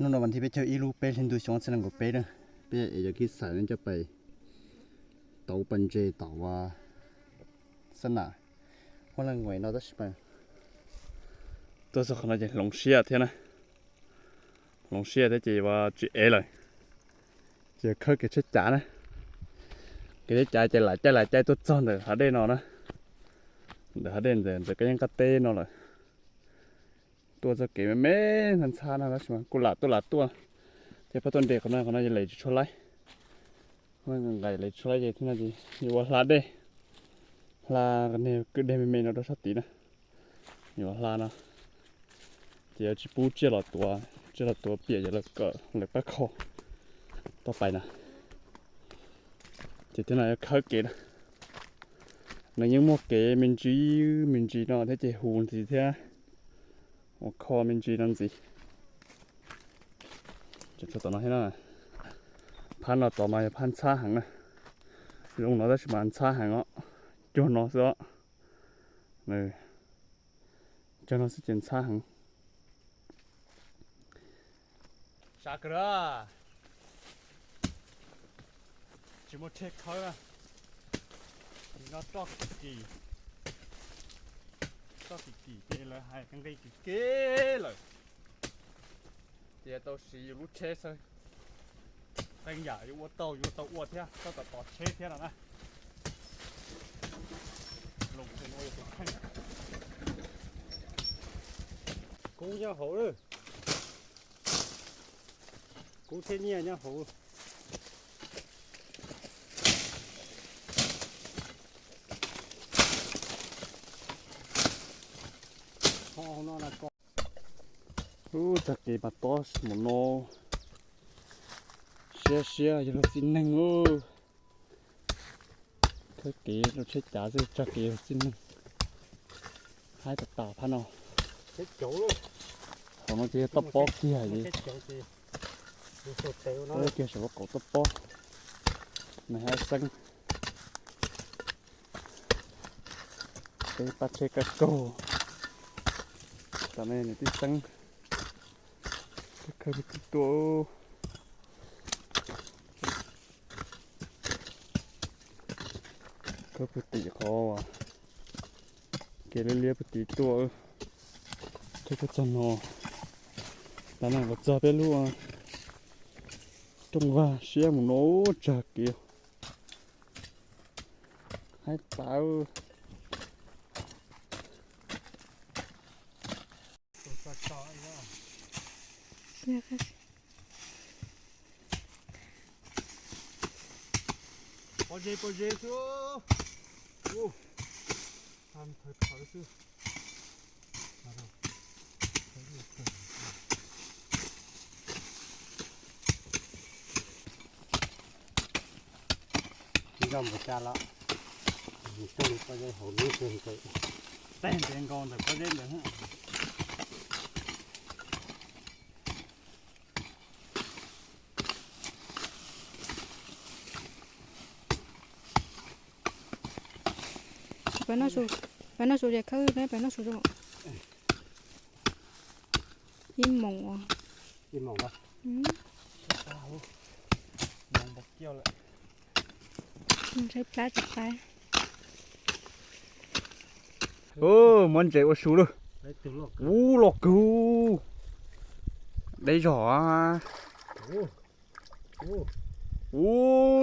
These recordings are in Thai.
นู่นวันที่ไปเที่ยวอีลูเป้เห็นดูช่องสนังกับเป้เนอะเป้จะคิดสายนั้นจะไปเตาปันเจเตาว่าสนาว่าละงวยเราจะไปตัวสักคนจะลงเชียเท่านะลงเชียได้จีว่าจีเอเลยจะเคยเกิดชัดจ๋านะเกิดใจหลายใจตัวจอนเดี๋ยวหาได้นอนนะเดี๋ยวหาได้เดี๋ยวก็ยังกัดเต้นอนเลยตัวจะเก๋แม่ทันชานะแล้วใช่ไหมกุหลาบตัวเจ้าพระต้นเด็กคนนั้นจะเลยช่วยไล่มันไงเลยช่วยไล่ที่นั่นจีอยู่ว่าลาเด้ลากันเนี่ยก็ได้ไม่เราได้สตินะอยู่ว่าลานะเดี๋ยวจะปูเจ้าตัวเปียกจะแล้วก็เลยไปคอต่อไปนะที่นั่นก็เก๋นะในยังมอเก๋มินจีเนาะที่จะหูสิเท่า我靠，民居นั่นสิจะต่อมาให้น่ะพันเราต่อมาจะพันช้าหังนะลงเราได้ชิมันช้าหังอ่ะจนเราเสียเนี่ยจนเราสิเจนช้าหังชากระจิโมเทคเขาอ่ะนี่เราตอกกี่เจเลยให้กันได้กี่เกเลยเดี๋ยวตัวสีรู้เชสเลยตั้งใหญ่อยู่ว่าโตอ้วนเท่าก็ต่อเชสเท่านั้นนะลงเป็นโอ้ยเป็นขั้นกูยัง好了กูเท่านี้ยัง好ตะเกียบตัวสมุนโนเชียอยู่สิหนึ่งตะเกียบเราใช้จ่าสิตะเกียบสิหนึ่งให้ตัดต่อพันเอาใช้โจ้เลยของเราจะตัดปอกที่ไหนดีเราเกี่ยวกับกบตัดปอกไม่ให้สั่งไปปัดเช็คกระโกตอนนี้นี่ที่สั่งเคยไปติดตัวก็ไปติดคอว่ะเกลือเลี้ยไปติดตัวเธอก็จะนอนตอนนั้นก็จะไปรู้อ่ะตรงว่าเสียมันโน้จากเกี่ยวให้ตาพอเจสู้โอ้ทำถอยสู้ที่เราหมดจานละต้นก็จะหอมนิดนึงไปแต่งเป็นกองแต่ก็เล่นเลยฮะbạn nó sụt đẹp khơi đấy bạn nó sụt rồi im mộng đó mộng bọc keo lạiใช้ปลาจับไปมันใจว่าสูเลยหลอกกูได้จ่อ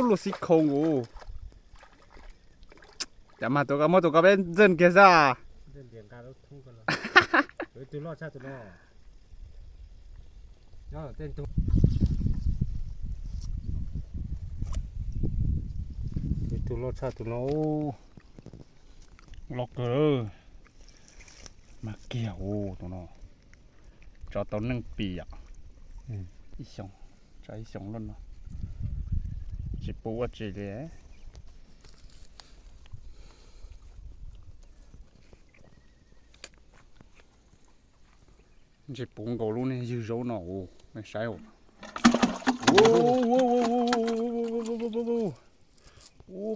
ลูกซิคงจะมาตัวกับเป็นเดินเกซ่าเดินเดียงการรถทุ่งกันแล้วเฮ้ยตัวรอดชาตัวรอดย่อเต้นตัวตัวรอดชาตัวรอดหลอกมาเกี่ยวตัวน้อจอตัวหนึ่งปีอ่ะอีสองใจสองล้นเนาะจีปูว่าจีเลยจีปูงกูรู้เนี่ยยืดโน่ไม่ใช่หรอ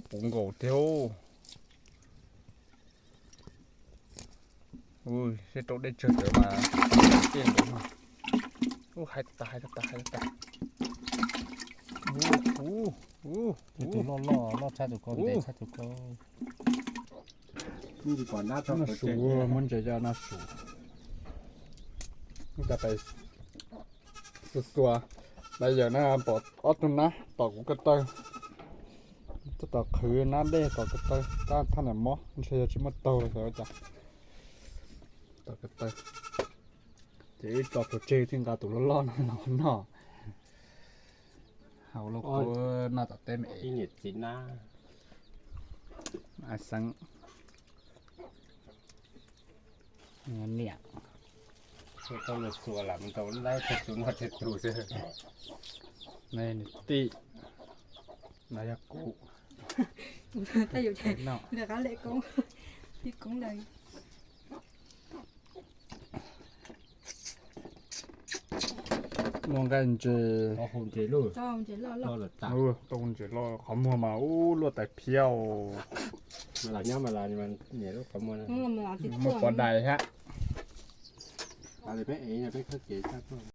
ปูงกูเดียวเฮ้ยใช่ตัวได้เจอมาเตี้ยนตัวมา อู้หายตายตายตายอู้ ตัวล่อชาตุกได้ชาตุกนี่ดีกว่าหน้าต้อง น่าสูมันจะยาวน่าสูมันจะไปสุดตัวไปอย่างนั้นปอดออตุนนะต่อกูก็เตอจะต่อคืนน้ำได้ต่อก็เตอต้านท่านไหนมอมันเชียร์ชิมโตเลยเหรอจ๊ะต่อก็เตอเจ๊จอดตัวเจ๊ถึงกับตัวล้อๆน่ะเอาลูกกูน่าจะเต็มเอ ที่ ง เหยียดจีน่า ไอ้สังเนี่ย ต้องมาสัวละมันต้องไล่เช็ดตัวมาเช็ดตัวเสีย ในนิตินายกู ta dụ chạy เนาะ được cá lệ cũng thì cũng đầy มองกันเจ พอคงเจรู้ cho ông chỉ lo ล่อ lo หลุดตา ตรงเจรอขอมัวมารวดแต่เพี้ยว มาหลังเนี้ยมาหลังมันเนี่ยลูกขโมยนะ nhưng mà mình làm thịt หมดปอดใดฮะ อะไรไปเอ๋เนี่ยไปเข้าเก๋ชาติ